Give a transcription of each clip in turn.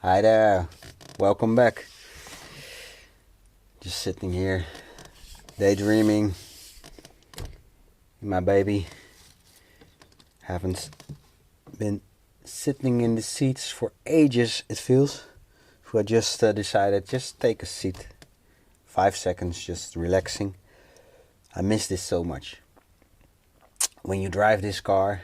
Hi there, welcome back. Just sitting here, daydreaming. My baby. Haven't been sitting in the seats for ages, it feels. So I just decided, just take a seat. 5 seconds, just relaxing. I miss this so much. When you drive this car,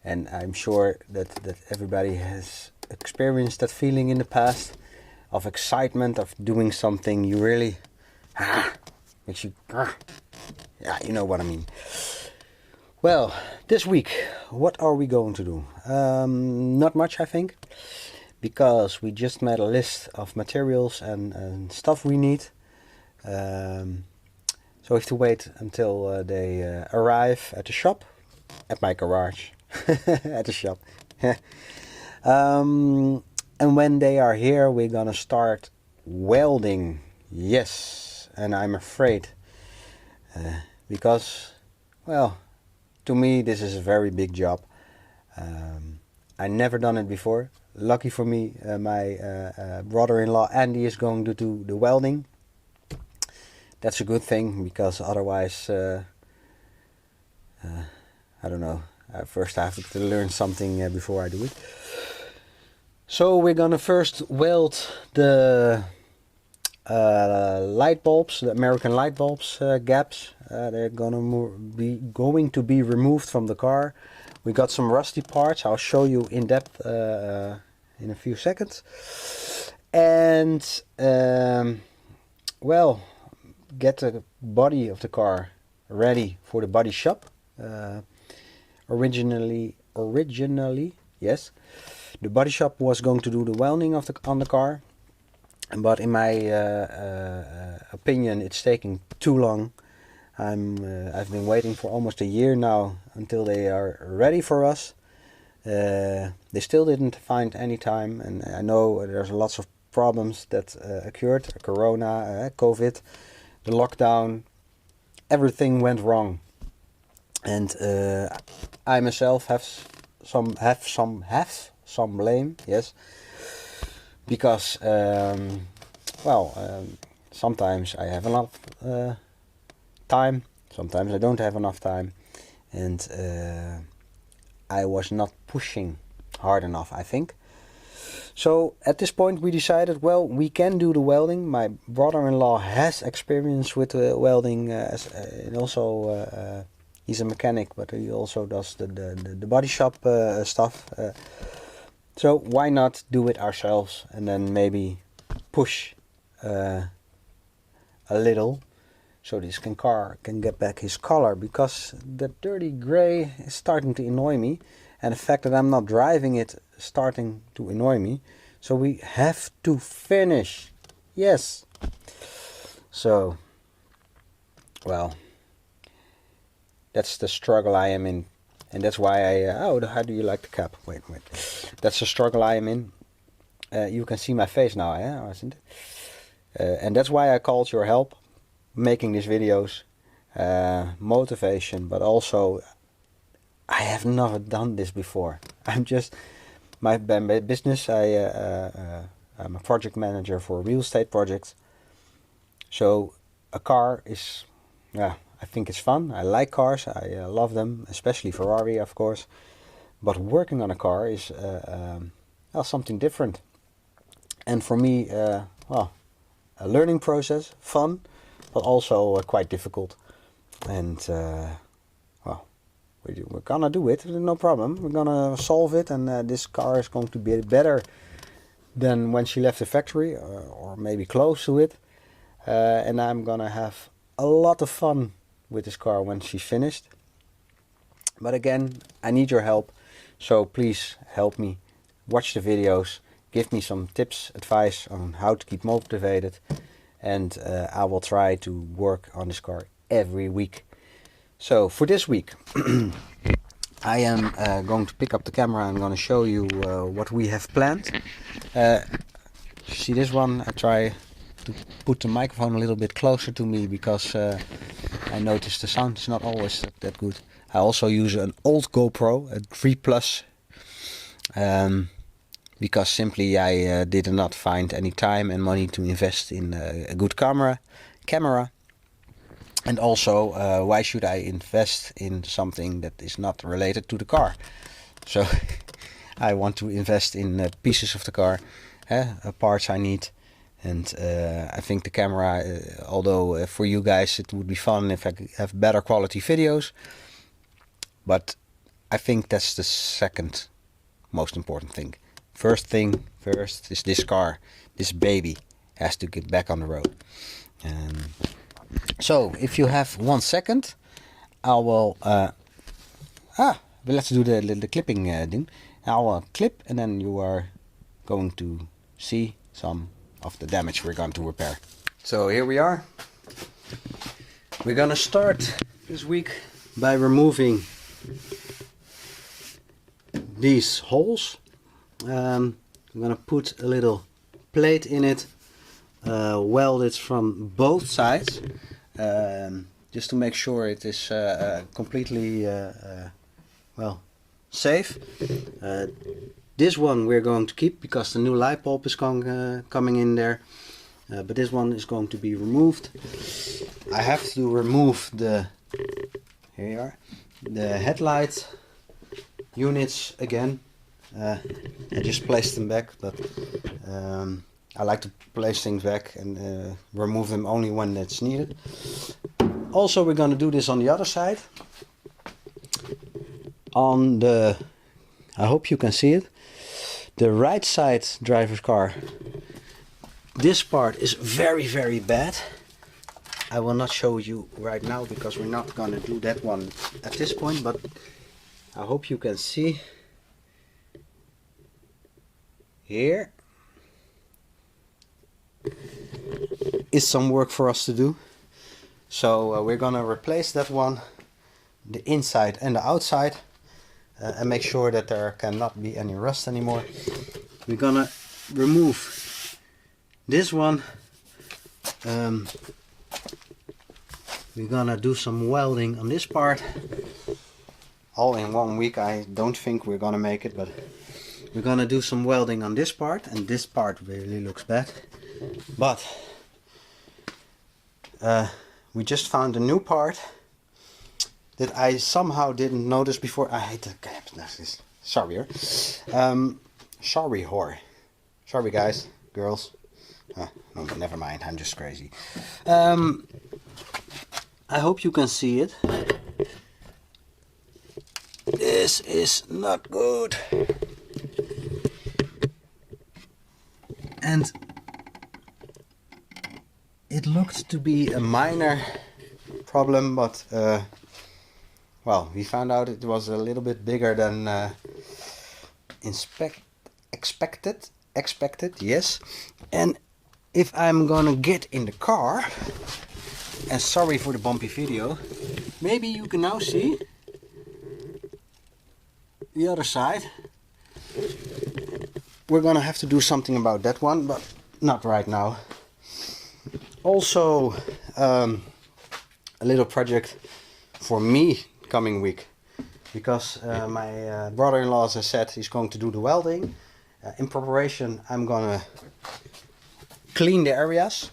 and I'm sure that everybody has experienced that feeling in the past of excitement of doing something you really makes you yeah, you know what I mean. Well, this week, what are we going to do? Not much, I think, because we just made a list of materials and stuff we need. So we have to wait until they arrive at the shop, at my garage, at the shop. And when they are here, we're gonna start welding. Yes, and I'm afraid because, well, to me this is a very big job. I never done it before. Lucky for me, my brother-in-law Andy is going to do the welding. That's a good thing, because otherwise, I don't know. First I have to learn something before I do it. So we're gonna first weld the light bulbs, the American light bulbs gaps. They're going to be removed from the car. We got some rusty parts. I'll show you in depth in a few seconds. And well, get the body of the car ready for the body shop. Originally, yes, the body shop was going to do the welding of on the car, but in my opinion, it's taking too long. I've been waiting for almost a year now until they are ready for us. They still didn't find any time, and I know there's lots of problems that occurred. Corona, COVID, the lockdown, everything went wrong, and I myself have some blame. Yes, because sometimes I have enough time, sometimes I don't have enough time, and I was not pushing hard enough, I think. So at this point we decided, well, we can do the welding. My brother-in-law has experience with welding, and also he's a mechanic, but he also does the body shop stuff. So why not do it ourselves, and then maybe push a little, so this car can get back his color, because the dirty gray is starting to annoy me, and the fact that I'm not driving it is starting to annoy me. So we have to finish. Yes. So, well, that's the struggle I am in, and that's why how do you like the cap? Wait. That's the struggle I am in. You can see my face now, isn't it? And that's why I called your help, making these videos, motivation, but also I have never done this before. I'm just my business. I'm a project manager for real estate projects. So a car is, I think it's fun. I like cars. I love them, especially Ferrari, of course. But working on a car is something different. And for me, a learning process, fun, but also quite difficult. And we're gonna do it, no problem. We're gonna solve it, and this car is going to be better than when she left the factory, or maybe close to it. And I'm gonna have a lot of fun with this car when she's finished. But again, I need your help, so please help me. Watch the videos, give me some tips, advice on how to keep motivated, and I will try to work on this car every week. So for this week, I am going to pick up the camera and going to show you what we have planned. See this one? I try to put the microphone a little bit closer to me, because I noticed the sound is not always that good. I also use an old GoPro, a 3 Plus, because simply I did not find any time and money to invest in a good camera. And also, why should I invest in something that is not related to the car? So I want to invest in pieces of the car, parts I need. And I think the camera, although for you guys it would be fun if I could have better quality videos, but I think that's the second most important thing. First thing first is this car, this baby has to get back on the road. So if you have 1 second, I will let's do the clipping thing. I will clip and then you are going to see some of the damage we're going to repair. So here we are. We're gonna start this week by removing these holes. I'm gonna put a little plate in it, weld it from both sides, just to make sure it is completely well, safe. This one we're going to keep because the new light bulb is coming in there, but this one is going to be removed. I have to remove the, here you are, the headlight units again. I just placed them back, but I like to place things back and remove them only when it's needed. Also, we're going to do this on the other side. On the, I hope you can see it, the right side driver's car, this part is very bad. I will not show you right now because we're not going to do that one at this point, but I hope you can see here is some work for us to do. So we're gonna replace that one, the inside and the outside, and make sure that there cannot be any rust anymore. We're gonna remove this one. We're gonna do some welding on this part. All in 1 week. I don't think we're gonna make it, but we're gonna do some welding on this part, and this part really looks bad. But we just found a new part that I somehow didn't notice before. I hate the caps. Sorry, sorry guys, girls. No, never mind. I'm just crazy. I hope you can see it. This is not good. And it looked to be a minor problem, but well, we found out it was a little bit bigger than expected, yes. And if I'm gonna get in the car, and sorry for the bumpy video, maybe you can now see the other side. We're gonna have to do something about that one, but not right now. Also, a little project for me coming week, because my brother-in-law, as I said, he's going to do the welding. In preparation, I'm gonna clean the areas,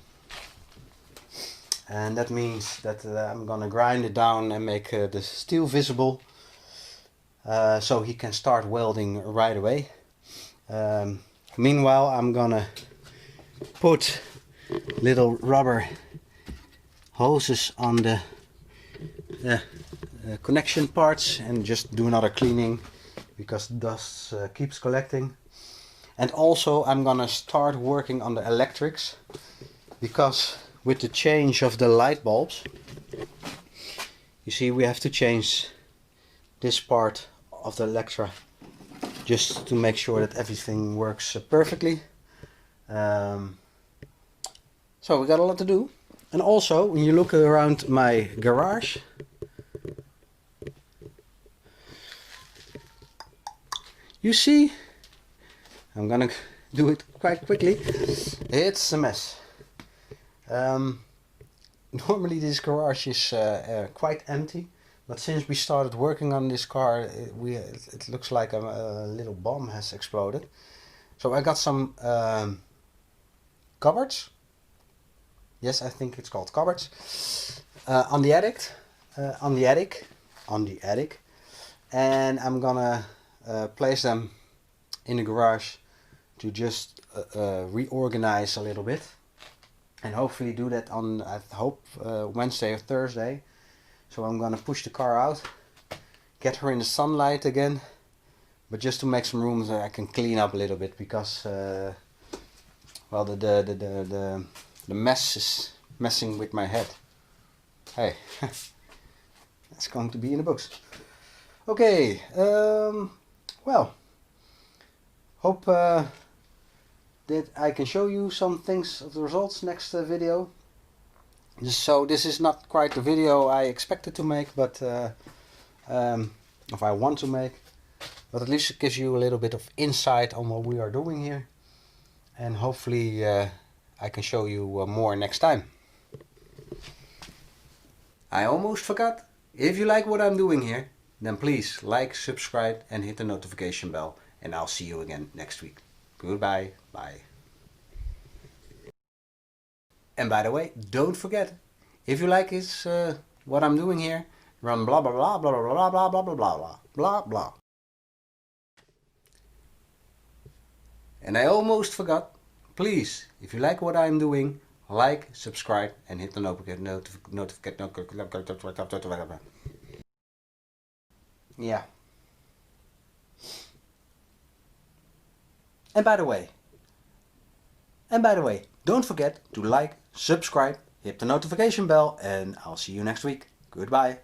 and that means that I'm gonna grind it down and make the steel visible, so he can start welding right away. Meanwhile, I'm gonna put little rubber hoses on the connection parts and just do another cleaning, because dust keeps collecting. And also I'm gonna start working on the electrics, because with the change of the light bulbs, you see, we have to change this part of the electra just to make sure that everything works perfectly. So we got a lot to do. And also, when you look around my garage, you see, I'm gonna do it quite quickly, it's a mess. Normally this garage is quite empty, but since we started working on this car, it looks like a little bomb has exploded. So I got some cupboards. Yes, I think it's called cupboards. On the attic, and I'm gonna place them in the garage to just reorganize a little bit, and hopefully do that on, I hope, Wednesday or Thursday. So I'm gonna push the car out, get her in the sunlight again, but just to make some room so I can clean up a little bit, because well, the mess is messing with my head. Hey, that's going to be in the books. Okay, well, hope that I can show you some things of the results next video. So this is not quite the video I expected to make, but if I want to make, but at least it gives you a little bit of insight on what we are doing here, and hopefully I can show you more next time. I almost forgot, if you like what I'm doing here, then please like, subscribe and hit the notification bell, and I'll see you again next week. Goodbye, bye. And by the way, don't forget, if you like this, what I'm doing here, run blah blah blah blah blah blah blah blah blah blah blah blah. And I almost forgot, please, if you like what I'm doing, like, subscribe and hit the notification. Yeah. And by the way, don't forget to like, subscribe, hit the notification bell, and I'll see you next week. Goodbye.